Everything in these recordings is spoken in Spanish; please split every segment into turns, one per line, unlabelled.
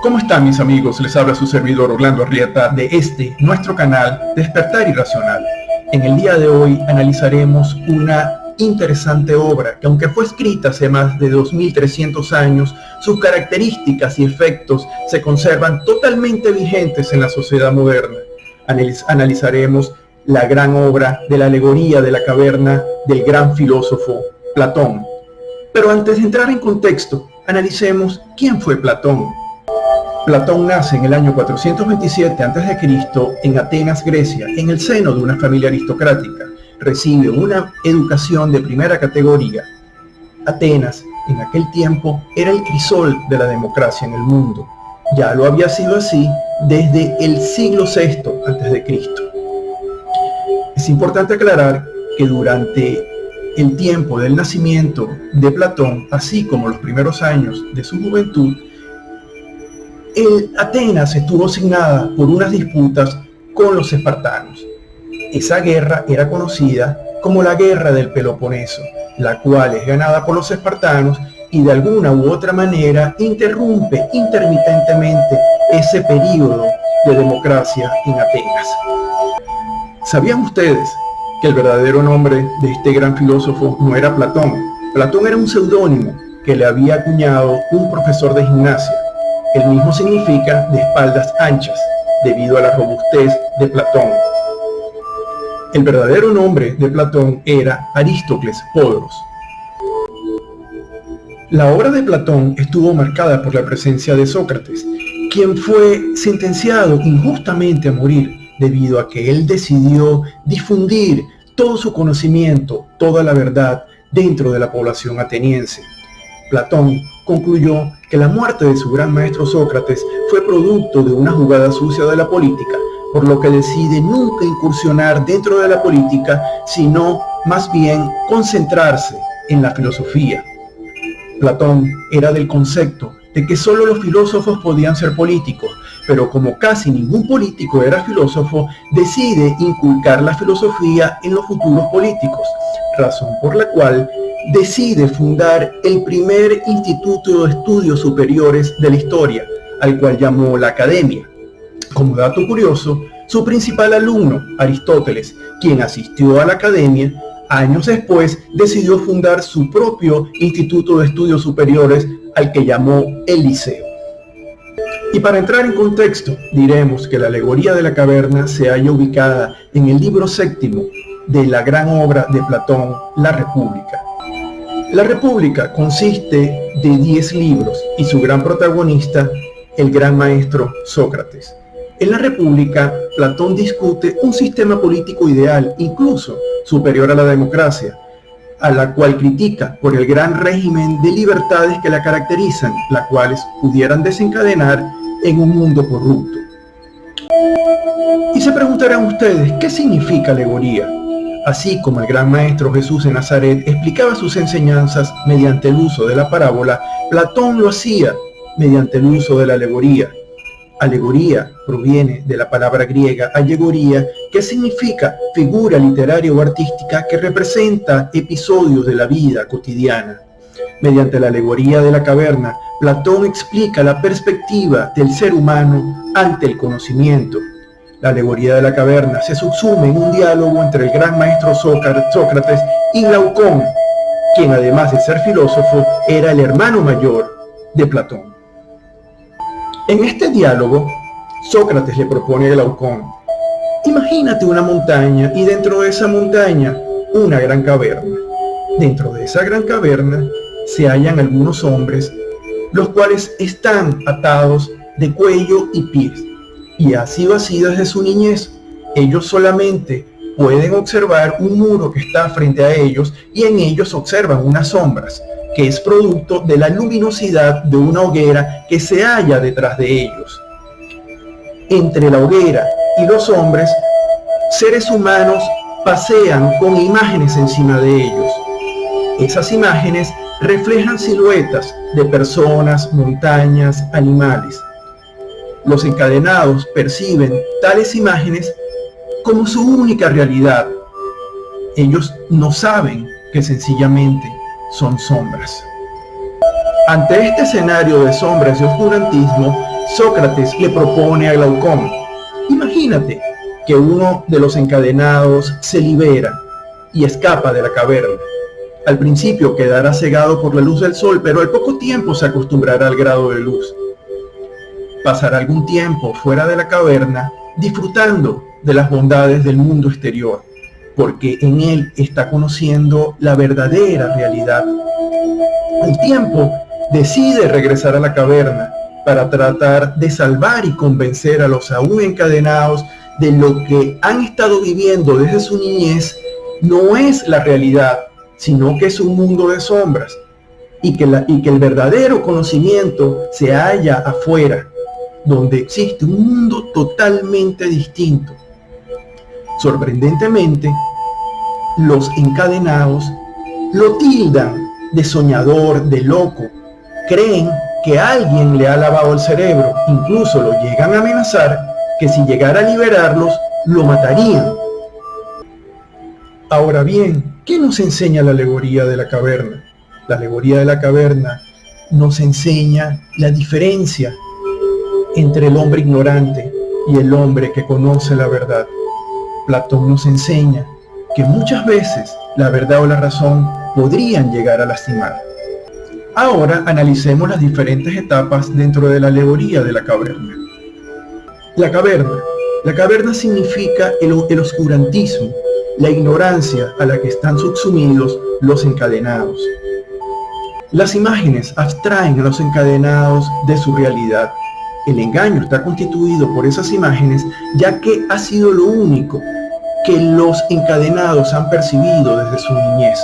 ¿Cómo están mis amigos? Les habla su servidor Orlando Arrieta de nuestro canal Despertar Irracional. En el día de hoy analizaremos una interesante obra que, aunque fue escrita hace más de 2300 años, sus características y efectos se conservan totalmente vigentes en la sociedad moderna. Analizaremos la gran obra de la alegoría de la caverna del gran filósofo Platón. Pero antes de entrar en contexto, analicemos quién fue Platón. Platón nace en el año 427 a.C. en Atenas, Grecia, en el seno de una familia aristocrática. Recibe una educación de primera categoría. Atenas, en aquel tiempo, era el crisol de la democracia en el mundo. Ya lo había sido así desde el siglo VI a.C. Es importante aclarar que durante el tiempo del nacimiento de Platón, así como los primeros años de su juventud, Atenas estuvo signada por unas disputas con los espartanos. Esa guerra era conocida como la Guerra del Peloponeso, la cual es ganada por los espartanos y de alguna u otra manera interrumpe intermitentemente ese periodo de democracia en Atenas. ¿Sabían ustedes que el verdadero nombre de este gran filósofo no era Platón? Platón era un seudónimo que le había acuñado un profesor de gimnasia. El mismo significa de espaldas anchas, debido a la robustez de Platón. El verdadero nombre de Platón era Aristócles Podoros. La obra de Platón estuvo marcada por la presencia de Sócrates, quien fue sentenciado injustamente a morir debido a que él decidió difundir todo su conocimiento, toda la verdad dentro de la población ateniense. Platón concluyó que la muerte de su gran maestro Sócrates fue producto de una jugada sucia de la política, por lo que decide nunca incursionar dentro de la política, sino más bien concentrarse en la filosofía. Platón era del concepto de que solo los filósofos podían ser políticos, pero como casi ningún político era filósofo, decide inculcar la filosofía en los futuros políticos, razón por la cual decide fundar el primer instituto de estudios superiores de la historia, al cual llamó la Academia. Como dato curioso, su principal alumno, Aristóteles, quien asistió a la Academia, años después decidió fundar su propio instituto de estudios superiores, al que llamó el Liceo. Y para entrar en contexto, diremos que la alegoría de la caverna se halla ubicada en el libro séptimo de la gran obra de Platón, La República. La República consiste de 10 libros y su gran protagonista, el gran maestro Sócrates. En la República, Platón discute un sistema político ideal, incluso superior a la democracia, a la cual critica por el gran régimen de libertades que la caracterizan, las cuales pudieran desencadenar en un mundo corrupto. Y se preguntarán ustedes, ¿qué significa alegoría? Así como el gran maestro Jesús de Nazaret explicaba sus enseñanzas mediante el uso de la parábola, Platón lo hacía mediante el uso de la alegoría. Alegoría proviene de la palabra griega allegoría, que significa figura literaria o artística que representa episodios de la vida cotidiana. Mediante la alegoría de la caverna, Platón explica la perspectiva del ser humano ante el conocimiento. La alegoría de la caverna se subsume en un diálogo entre el gran maestro Sócrates y Glaucón, quien además de ser filósofo, era el hermano mayor de Platón. En este diálogo, Sócrates le propone a Glaucón: imagínate una montaña y dentro de esa montaña una gran caverna. Dentro de esa gran caverna se hallan algunos hombres, los cuales están atados de cuello y pies. Y ha sido así desde su niñez. Ellos solamente pueden observar un muro que está frente a ellos y en ellos observan unas sombras, que es producto de la luminosidad de una hoguera que se halla detrás de ellos. Entre la hoguera y los hombres, seres humanos pasean con imágenes encima de ellos. Esas imágenes reflejan siluetas de personas, montañas, animales. Los encadenados perciben tales imágenes como su única realidad. Ellos no saben que sencillamente son sombras. Ante este escenario de sombras y oscurantismo, Sócrates le propone a Glaucón: imagínate que uno de los encadenados se libera y escapa de la caverna. Al principio quedará cegado por la luz del sol, pero al poco tiempo se acostumbrará al grado de luz. Pasará algún tiempo fuera de la caverna, disfrutando de las bondades del mundo exterior, porque en él está conociendo la verdadera realidad. Al tiempo, decide regresar a la caverna para tratar de salvar y convencer a los aún encadenados de lo que han estado viviendo desde su niñez no es la realidad, sino que es un mundo de sombras, y que el verdadero conocimiento se halla afuera, donde existe un mundo totalmente distinto. Sorprendentemente, los encadenados lo tildan de soñador, de loco. Creen que alguien le ha lavado el cerebro, incluso lo llegan a amenazar que si llegara a liberarlos, lo matarían. Ahora bien, ¿qué nos enseña la alegoría de la caverna? La alegoría de la caverna nos enseña la diferencia entre el hombre ignorante y el hombre que conoce la verdad. Platón nos enseña que muchas veces la verdad o la razón podrían llegar a lastimar. Ahora analicemos las diferentes etapas dentro de la alegoría de la caverna. La caverna significa el oscurantismo, la ignorancia a la que están subsumidos los encadenados. Las imágenes abstraen a los encadenados de su realidad. El engaño está constituido por esas imágenes, ya que ha sido lo único que los encadenados han percibido desde su niñez.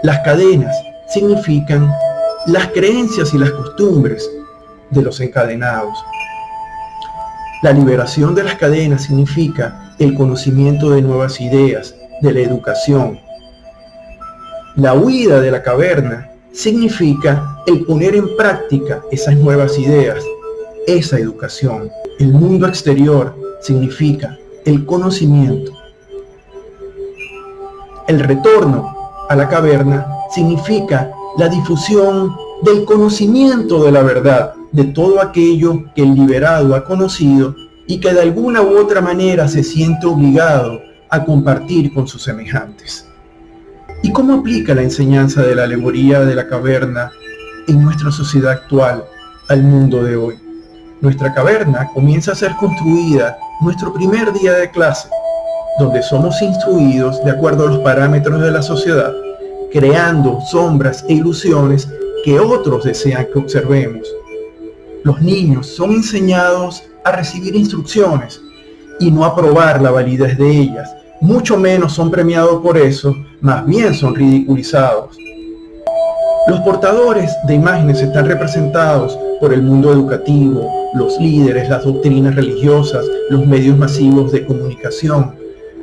Las cadenas significan las creencias y las costumbres de los encadenados. La liberación de las cadenas significa el conocimiento de nuevas ideas, de la educación. La huida de la caverna significa el poner en práctica esas nuevas ideas, esa educación. El mundo exterior significa el conocimiento. El retorno a la caverna significa la difusión del conocimiento de la verdad, de todo aquello que el liberado ha conocido y que de alguna u otra manera se siente obligado a compartir con sus semejantes. ¿Y cómo aplica la enseñanza de la alegoría de la caverna en nuestra sociedad actual al mundo de hoy? Nuestra caverna comienza a ser construida nuestro primer día de clase, donde somos instruidos de acuerdo a los parámetros de la sociedad, creando sombras e ilusiones que otros desean que observemos. Los niños son enseñados a recibir instrucciones y no a probar la validez de ellas. Mucho menos son premiados por eso, más bien son ridiculizados. Los portadores de imágenes están representados por el mundo educativo, los líderes, las doctrinas religiosas, los medios masivos de comunicación.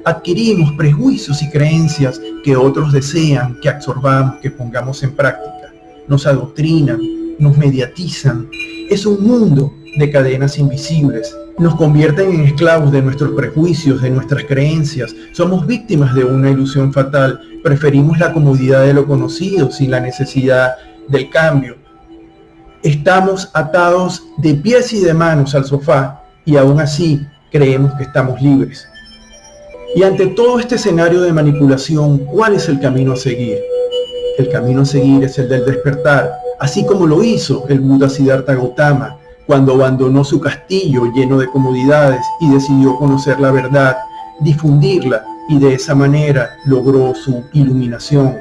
Adquirimos prejuicios y creencias que otros desean que absorbamos, que pongamos en práctica. Nos adoctrinan, nos mediatizan. Es un mundo de cadenas invisibles. Nos convierten en esclavos de nuestros prejuicios, de nuestras creencias. Somos víctimas de una ilusión fatal. Preferimos la comodidad de lo conocido sin la necesidad del cambio. Estamos atados de pies y de manos al sofá y aún así creemos que estamos libres. Y ante todo este escenario de manipulación, ¿cuál es el camino a seguir? El camino a seguir es el del despertar, así como lo hizo el Buda Siddhartha Gautama cuando abandonó su castillo lleno de comodidades y decidió conocer la verdad, difundirla y de esa manera logró su iluminación.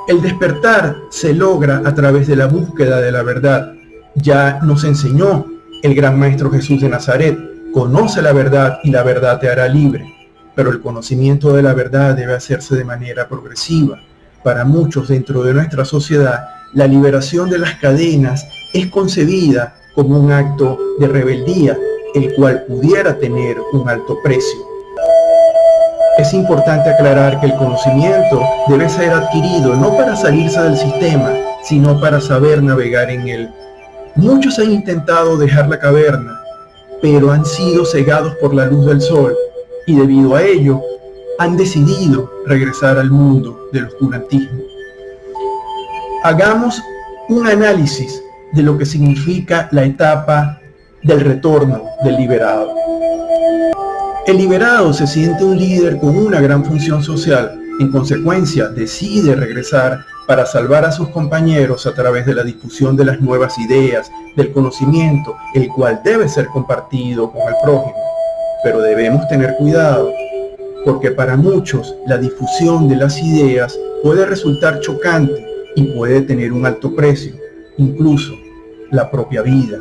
El despertar se logra a través de la búsqueda de la verdad. Ya nos enseñó el gran maestro Jesús de Nazaret: conoce la verdad y la verdad te hará libre. Pero el conocimiento de la verdad debe hacerse de manera progresiva. Para muchos dentro de nuestra sociedad, la liberación de las cadenas es concebida como un acto de rebeldía, el cual pudiera tener un alto precio. Es importante aclarar que el conocimiento debe ser adquirido no para salirse del sistema, sino para saber navegar en él. Muchos han intentado dejar la caverna, pero han sido cegados por la luz del sol y debido a ello han decidido regresar al mundo del oscurantismo. Hagamos un análisis de lo que significa la etapa del retorno del liberado. El liberado se siente un líder con una gran función social. En consecuencia, decide regresar para salvar a sus compañeros a través de la difusión de las nuevas ideas, del conocimiento, el cual debe ser compartido con el prójimo. Pero debemos tener cuidado, porque para muchos la difusión de las ideas puede resultar chocante y puede tener un alto precio, incluso la propia vida.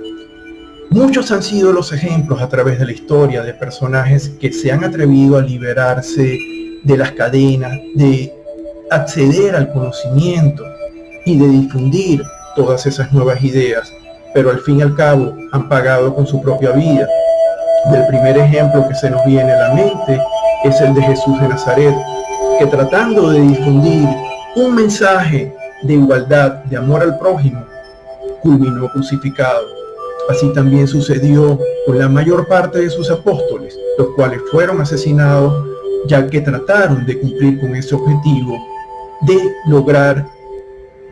Muchos han sido los ejemplos a través de la historia de personajes que se han atrevido a liberarse de las cadenas, de acceder al conocimiento y de difundir todas esas nuevas ideas, pero al fin y al cabo han pagado con su propia vida. El primer ejemplo que se nos viene a la mente es el de Jesús de Nazaret, que tratando de difundir un mensaje de igualdad, de amor al prójimo, culminó crucificado. Así también sucedió con la mayor parte de sus apóstoles, los cuales fueron asesinados, ya que trataron de cumplir con ese objetivo de lograr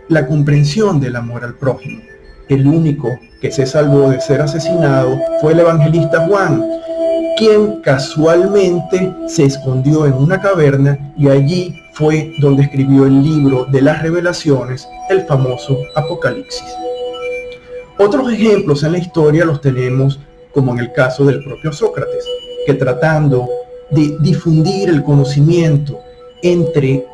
la comprensión del amor al prójimo. El único que se salvó de ser asesinado fue el evangelista Juan, quien casualmente se escondió en una caverna y allí fue donde escribió el libro de las revelaciones, el famoso Apocalipsis. Otros ejemplos en la historia los tenemos como en el caso del propio Sócrates, que tratando de difundir el conocimiento entre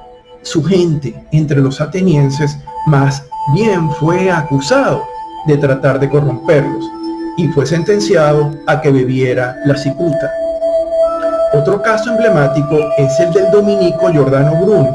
su gente, entre los atenienses, más bien fue acusado de tratar de corromperlos y fue sentenciado a que bebiera la cicuta. Otro caso emblemático es el del dominico Giordano Bruno,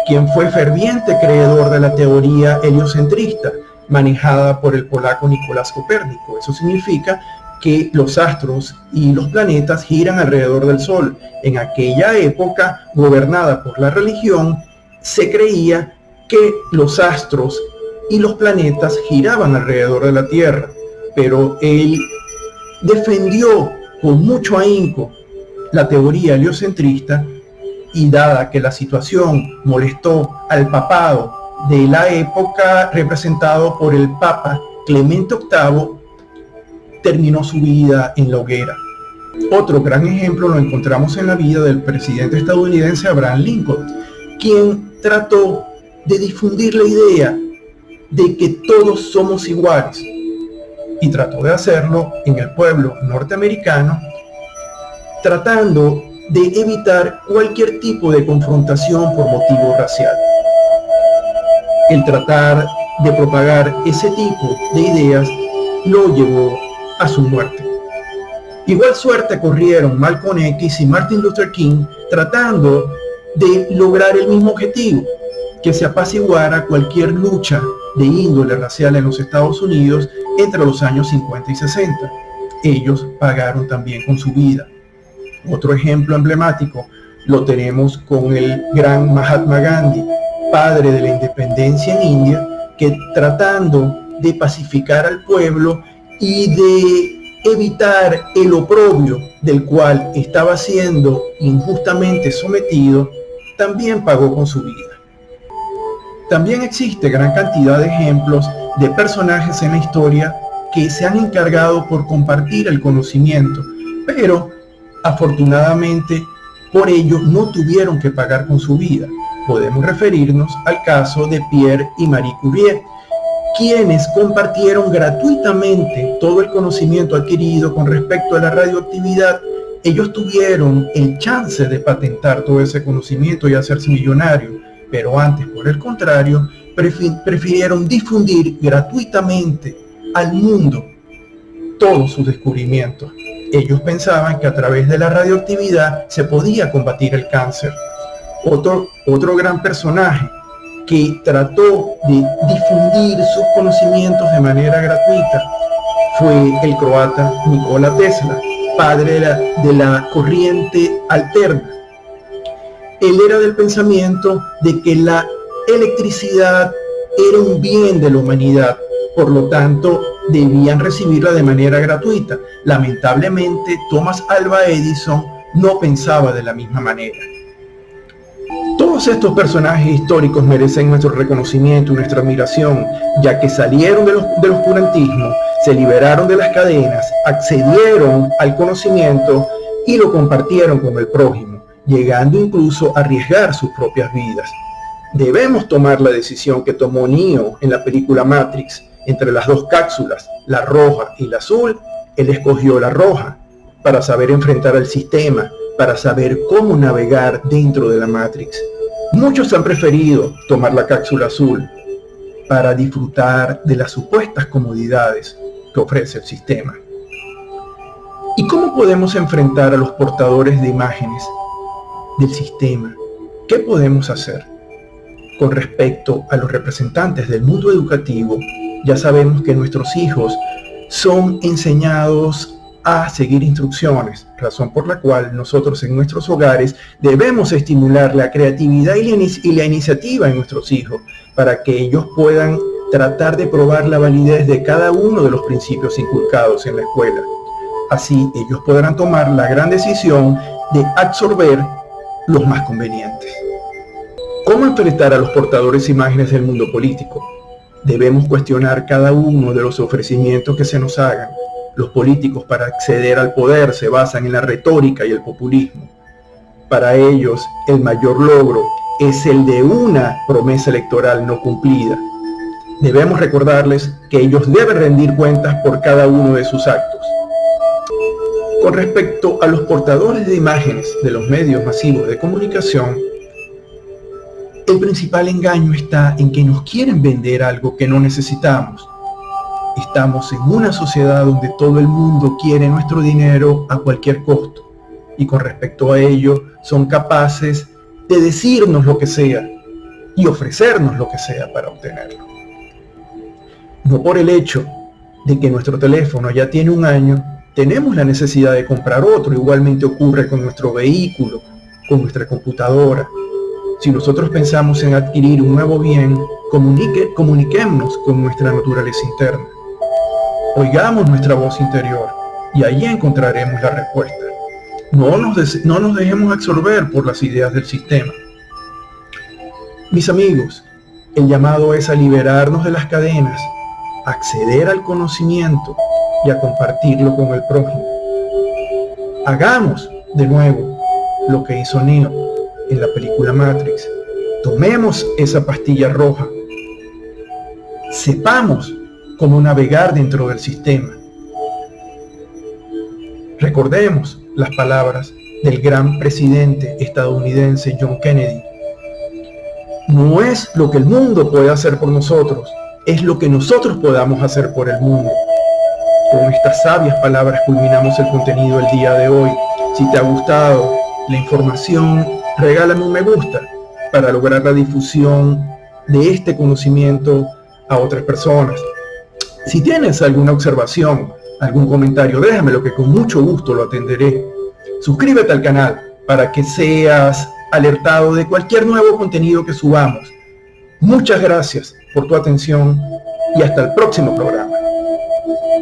quien fue ferviente creedor de la teoría heliocentrista, manejada por el polaco Nicolás Copérnico. Eso significa que los astros y los planetas giran alrededor del Sol. En aquella época, gobernada por la religión, se creía que los astros y los planetas giraban alrededor de la Tierra, pero él defendió con mucho ahínco la teoría heliocentrista y dada que la situación molestó al papado de la época representado por el Papa Clemente VIII, terminó su vida en la hoguera. Otro gran ejemplo lo encontramos en la vida del presidente estadounidense Abraham Lincoln, quien trató de difundir la idea de que todos somos iguales y trató de hacerlo en el pueblo norteamericano, tratando de evitar cualquier tipo de confrontación por motivo racial. El tratar de propagar ese tipo de ideas lo llevó a su muerte. Igual suerte corrieron Malcolm X y Martin Luther King tratando de lograr el mismo objetivo, que se apaciguara cualquier lucha de índole racial en los Estados Unidos entre los años 50 y 60. Ellos pagaron también con su vida. Otro ejemplo emblemático lo tenemos con el gran Mahatma Gandhi, padre de la independencia en India, que tratando de pacificar al pueblo y de evitar el oprobio del cual estaba siendo injustamente sometido, también pagó con su vida. También existe gran cantidad de ejemplos de personajes en la historia que se han encargado por compartir el conocimiento, pero afortunadamente por ello no tuvieron que pagar con su vida. Podemos referirnos al caso de Pierre y Marie Curie, quienes compartieron gratuitamente todo el conocimiento adquirido con respecto a la radioactividad. Ellos tuvieron el chance de patentar todo ese conocimiento y hacerse millonarios, pero antes, por el contrario, prefirieron difundir gratuitamente al mundo todos sus descubrimientos. Ellos pensaban que a través de la radioactividad se podía combatir el cáncer. Otro gran personaje que trató de difundir sus conocimientos de manera gratuita fue el croata Nikola Tesla, padre de la corriente alterna. Él era del pensamiento de que la electricidad era un bien de la humanidad, por lo tanto debían recibirla de manera gratuita. Lamentablemente, Thomas Alva Edison no pensaba de la misma manera. Todo Todos estos personajes históricos merecen nuestro reconocimiento y nuestra admiración, ya que salieron del oscurantismo, se liberaron de las cadenas, accedieron al conocimiento y lo compartieron con el prójimo, llegando incluso a arriesgar sus propias vidas. Debemos tomar la decisión que tomó Neo en la película Matrix. Entre las dos cápsulas, la roja y la azul, él escogió la roja para saber enfrentar al sistema, para saber cómo navegar dentro de la Matrix. Muchos han preferido tomar la cápsula azul para disfrutar de las supuestas comodidades que ofrece el sistema. ¿Y cómo podemos enfrentar a los portadores de imágenes del sistema? ¿Qué podemos hacer? Con respecto a los representantes del mundo educativo, ya sabemos que nuestros hijos son enseñados a seguir instrucciones, razón por la cual nosotros en nuestros hogares debemos estimular la creatividad y la iniciativa en nuestros hijos para que ellos puedan tratar de probar la validez de cada uno de los principios inculcados en la escuela. Así ellos podrán tomar la gran decisión de absorber los más convenientes. ¿Cómo enfrentar a los portadores de imágenes del mundo político? Debemos cuestionar cada uno de los ofrecimientos que se nos hagan. Los políticos para acceder al poder se basan en la retórica y el populismo. Para ellos, el mayor logro es el de una promesa electoral no cumplida. Debemos recordarles que ellos deben rendir cuentas por cada uno de sus actos. Con respecto a los portadores de imágenes de los medios masivos de comunicación, el principal engaño está en que nos quieren vender algo que no necesitamos. Estamos en una sociedad donde todo el mundo quiere nuestro dinero a cualquier costo. Y con respecto a ello, son capaces de decirnos lo que sea y ofrecernos lo que sea para obtenerlo. No por el hecho de que nuestro teléfono ya tiene un año, tenemos la necesidad de comprar otro. Igualmente ocurre con nuestro vehículo, con nuestra computadora. Si nosotros pensamos en adquirir un nuevo bien, comuniquémonos con nuestra naturaleza interna. Oigamos nuestra voz interior y allí encontraremos la respuesta. No nos dejemos absorber por las ideas del sistema. Mis amigos, el llamado es a liberarnos de las cadenas, a acceder al conocimiento y a compartirlo con el prójimo. Hagamos de nuevo lo que hizo Neo en la película Matrix. Tomemos esa pastilla roja. Sepamos cómo navegar dentro del sistema. Recordemos las palabras del gran presidente estadounidense John Kennedy. No es lo que el mundo puede hacer por nosotros, es lo que nosotros podamos hacer por el mundo. Con estas sabias palabras culminamos el contenido del día de hoy. Si te ha gustado la información, regálame un me gusta para lograr la difusión de este conocimiento a otras personas. Si tienes alguna observación, algún comentario, déjamelo que con mucho gusto lo atenderé. Suscríbete al canal para que seas alertado de cualquier nuevo contenido que subamos. Muchas gracias por tu atención y hasta el próximo programa.